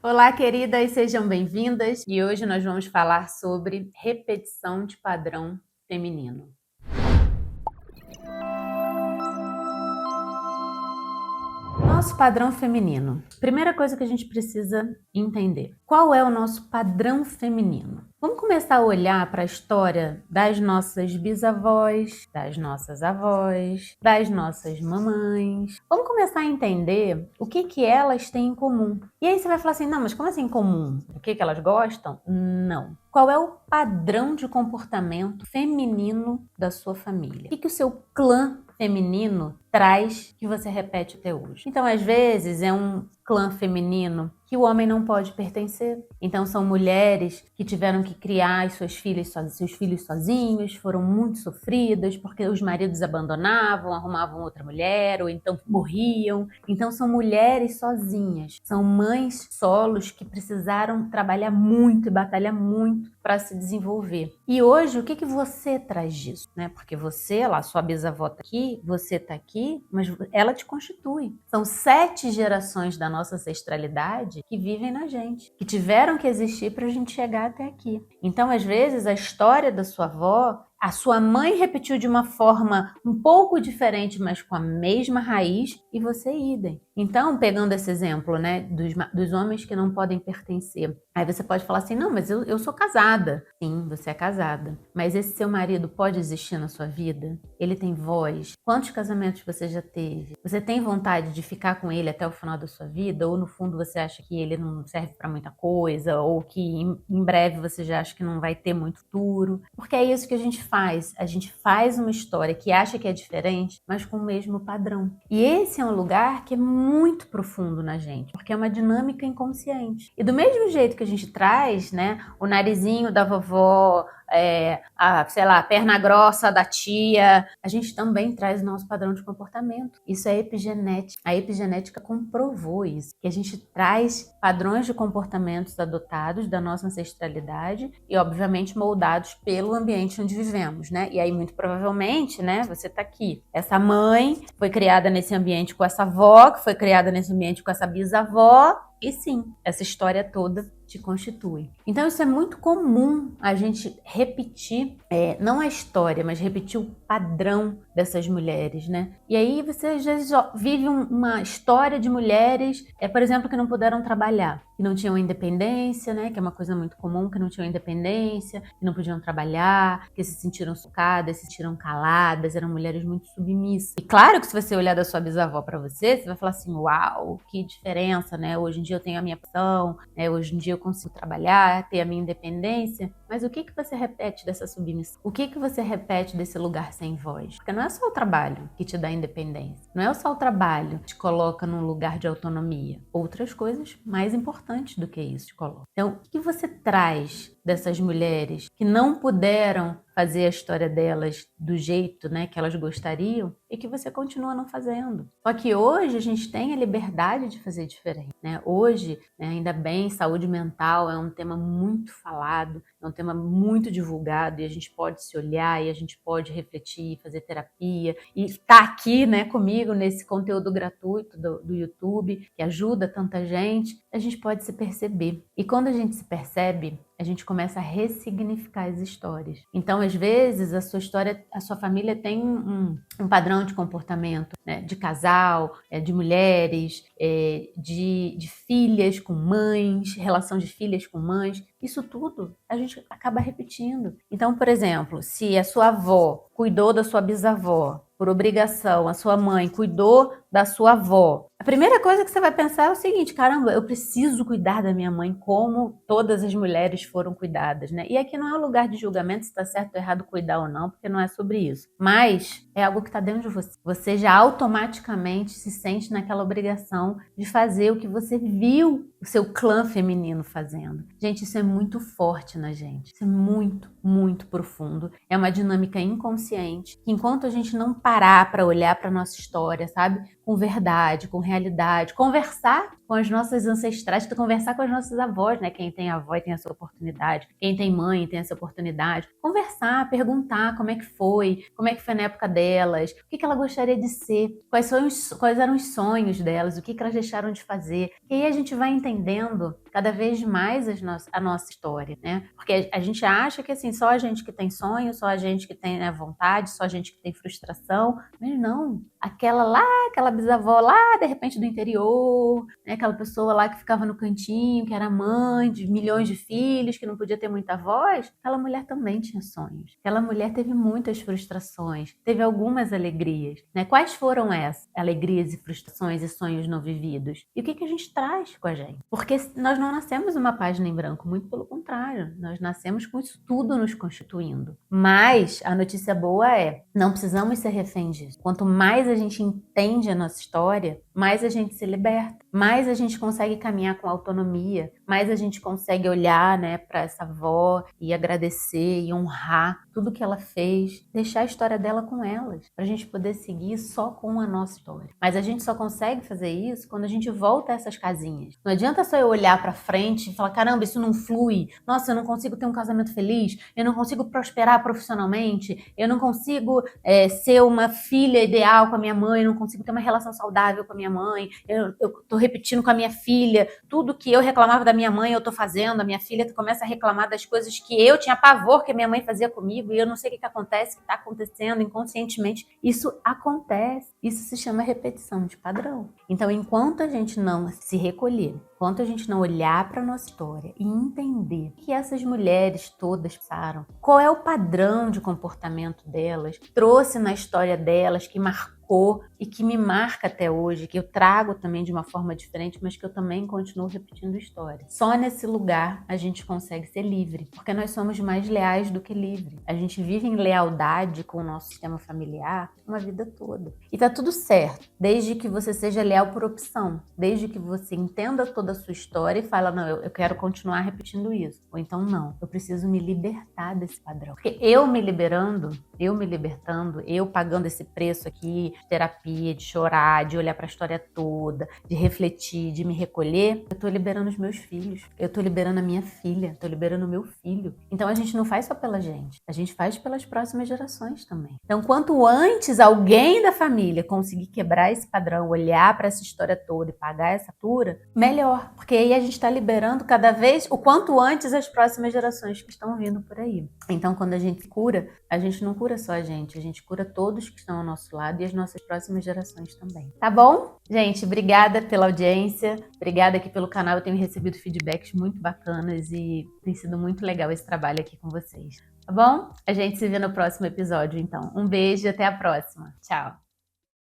Olá, queridas, sejam bem-vindas e hoje nós vamos falar sobre repetição de padrão feminino. Nosso padrão feminino. Primeira coisa que a gente precisa entender: qual é o nosso padrão feminino? Vamos começar a olhar para a história das nossas bisavós, das nossas avós, das nossas mamães. Vamos começar a entender o que elas têm em comum. E aí você vai falar assim: não, mas como assim em comum? O que elas gostam? Não. Qual é o padrão de comportamento feminino da sua família? O que o seu clã feminino traz que você repete até hoje? Então, às vezes, é um clã feminino que o homem não pode pertencer. Então, são mulheres que tiveram que criar seus filhos sozinhos, foram muito sofridas porque os maridos abandonavam, arrumavam outra mulher ou então morriam. Então, são mulheres sozinhas, são mães solos que precisaram trabalhar muito e batalhar muito para se desenvolver. E hoje, o que você traz disso? Porque você, lá, sua bisavó está aqui, você está aqui, mas ela te constitui. São 7 gerações da nossa ancestralidade que vivem na gente, que tiveram que existir para a gente chegar até aqui. Então, às vezes, a história da sua avó, a sua mãe repetiu de uma forma um pouco diferente, mas com a mesma raiz, e você idem. Então, pegando esse exemplo, dos homens que não podem pertencer, aí você pode falar assim: não, mas eu sou casada. Sim, você é casada. Mas esse seu marido pode existir na sua vida? Ele tem voz? Quantos casamentos você já teve? Você tem vontade de ficar com ele até o final da sua vida? Ou no fundo você acha que ele não serve para muita coisa? Ou que em breve você já acha que não vai ter muito futuro? Porque é isso que a gente faz. A gente faz uma história que acha que é diferente, mas com o mesmo padrão. E esse é um lugar que é muito profundo na gente, porque é uma dinâmica inconsciente. E do mesmo jeito que a gente traz, o narizinho da vovó, a perna grossa da tia, a gente também traz o nosso padrão de comportamento. Isso é epigenética. A epigenética comprovou isso, que a gente traz padrões de comportamentos adotados da nossa ancestralidade e, obviamente, moldados pelo ambiente onde vivemos, E aí, muito provavelmente, você está aqui. Essa mãe foi criada nesse ambiente com essa avó, que foi criada nesse ambiente com essa bisavó, e sim, essa história toda te constitui. Então isso é muito comum a gente repetir, não a história, mas repetir o padrão dessas mulheres, E aí você às vezes vive uma história de mulheres, por exemplo, que não puderam trabalhar, que não tinham independência, que é uma coisa muito comum, que não tinham independência, que não podiam trabalhar, que se sentiram sucadas, se sentiram caladas, eram mulheres muito submissas. E claro que se você olhar da sua bisavó para você vai falar assim: uau, que diferença, Hoje em dia eu tenho a minha profissão, hoje em dia eu consigo trabalhar, ter a minha independência. Mas o que você repete dessa submissão? O que você repete desse lugar sem voz? Porque não é só o trabalho que te dá independência. Não é só o trabalho que te coloca num lugar de autonomia. Outras coisas mais importantes do que isso te colocam. Então, o que você traz dessas mulheres que não puderam fazer a história delas do jeito, que elas gostariam e que você continua não fazendo? Só que hoje a gente tem a liberdade de fazer diferente, Hoje, ainda bem, saúde mental é um tema muito falado, é um tema muito divulgado e a gente pode se olhar e a gente pode refletir, fazer terapia e estar aqui, comigo nesse conteúdo gratuito do YouTube que ajuda tanta gente. A gente pode se perceber. E quando a gente se percebe, a gente começa a ressignificar as histórias. Então, às vezes, a sua história, a sua família tem um padrão de comportamento, de casal, de mulheres, de filhas com mães, relação de filhas com mães. Isso tudo a gente acaba repetindo. Então, por exemplo, se a sua avó cuidou da sua bisavó, por obrigação, a sua mãe cuidou da sua avó, a primeira coisa que você vai pensar é o seguinte: caramba, eu preciso cuidar da minha mãe como todas as mulheres foram cuidadas, E aqui não é um lugar de julgamento se está certo ou errado cuidar ou não, porque não é sobre isso. Mas é algo que está dentro de você. Você já automaticamente se sente naquela obrigação de fazer o que você viu o seu clã feminino fazendo. Gente, isso é muito forte na gente. Isso é muito, muito profundo. É uma dinâmica inconsciente que, enquanto a gente não parar para olhar para nossa história, sabe? Com verdade, com realidade, conversar com as nossas ancestrais, conversar com as nossas avós, Quem tem avó e tem essa oportunidade, quem tem mãe tem essa oportunidade. Conversar, perguntar como é que foi na época delas, o que ela gostaria de ser, quais eram os sonhos delas, o que elas deixaram de fazer. E aí a gente vai entendendo cada vez mais a nossa história, né? Porque a gente acha que assim, só a gente que tem sonho, só a gente que tem, né, vontade, só a gente que tem frustração, mas não. Aquela bisavó lá, de repente, do interior, né? Aquela pessoa lá que ficava no cantinho, que era mãe de milhões de filhos, que não podia ter muita voz, aquela mulher também tinha sonhos. Aquela mulher teve muitas frustrações, teve algumas alegrias, né? Quais foram essas alegrias e frustrações e sonhos não vividos? E o que a gente traz com a gente? Porque nós não nascemos uma página em branco, muito pelo contrário, nós nascemos com isso tudo nos constituindo. Mas a notícia boa é, não precisamos ser reféns disso. Quanto mais a gente entende a nossa história, mais a gente se liberta, mais a gente consegue caminhar com autonomia, mais a gente consegue olhar, né, para essa avó e agradecer e honrar tudo que ela fez, deixar a história dela com elas, para a gente poder seguir só com a nossa história. Mas a gente só consegue fazer isso quando a gente volta a essas casinhas. Não adianta só eu olhar para frente e falar, caramba, isso não flui, nossa, eu não consigo ter um casamento feliz, eu não consigo prosperar profissionalmente, eu não consigo ser uma filha ideal com a minha mãe, eu não consigo ter uma relação saudável com a minha mãe, eu tô repetindo com a minha filha, tudo que eu reclamava da minha mãe eu tô fazendo, a minha filha começa a reclamar das coisas que eu tinha pavor que a minha mãe fazia comigo e eu não sei o que acontece, que tá acontecendo inconscientemente. Isso acontece, isso se chama repetição de padrão. Então, enquanto a gente não se recolher, enquanto a gente não olhar para nossa história e entender o que essas mulheres todas passaram, qual é o padrão de comportamento delas, trouxe na história delas, que marcou e que me marca até hoje, que eu trago também de uma forma diferente, mas que eu também continuo repetindo história. Só nesse lugar a gente consegue ser livre, porque nós somos mais leais do que livres. A gente vive em lealdade com o nosso sistema familiar uma vida toda. E tá tudo certo, desde que você seja leal por opção, desde que você entenda toda a sua história e fala, não, eu quero continuar repetindo isso. Ou então, não, eu preciso me libertar desse padrão. Porque eu me libertando, eu pagando esse preço aqui de terapia, de chorar, de olhar para a história toda, de refletir, de me recolher, eu tô liberando os meus filhos, eu tô liberando a minha filha, tô liberando o meu filho. Então a gente não faz só pela gente, a gente faz pelas próximas gerações também. Então, quanto antes alguém da família conseguir quebrar esse padrão, olhar para essa história toda e pagar essa fatura, melhor, porque aí a gente está liberando cada vez o quanto antes as próximas gerações que estão vindo por aí. Então, quando a gente cura, a gente não cura só a gente cura todos que estão ao nosso lado e as nossas próximas gerações também. Tá bom? Gente, obrigada pela audiência, obrigada aqui pelo canal, eu tenho recebido feedbacks muito bacanas e tem sido muito legal esse trabalho aqui com vocês. Tá bom? A gente se vê no próximo episódio, então. Um beijo e até a próxima. Tchau!